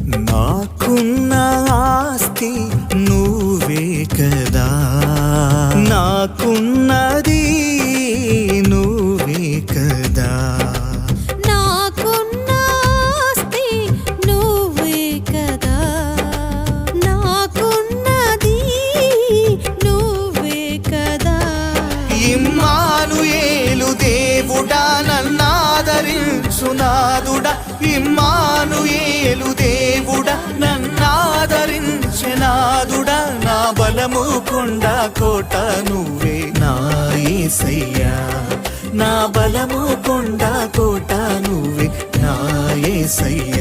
నాకున్న ఆస్తి నువ్వే కదా, నాకున్నది నువ్వే కదా. నాకున్న ఆస్తి నువ్వే కదా, నాకున్నది నువ్వే కదా. ఇమ్మానుయేలు దేవుడా నన్నాదరించునాదుడా, ఇమ్మానుయేలు దేవుడా నన్నాదరించెనాదుడా. నా బలము కొండ కోట నువ్వే నా యేసయ్యా, నా బలము కొండ కోట నువ్వే నా యేసయ్యా.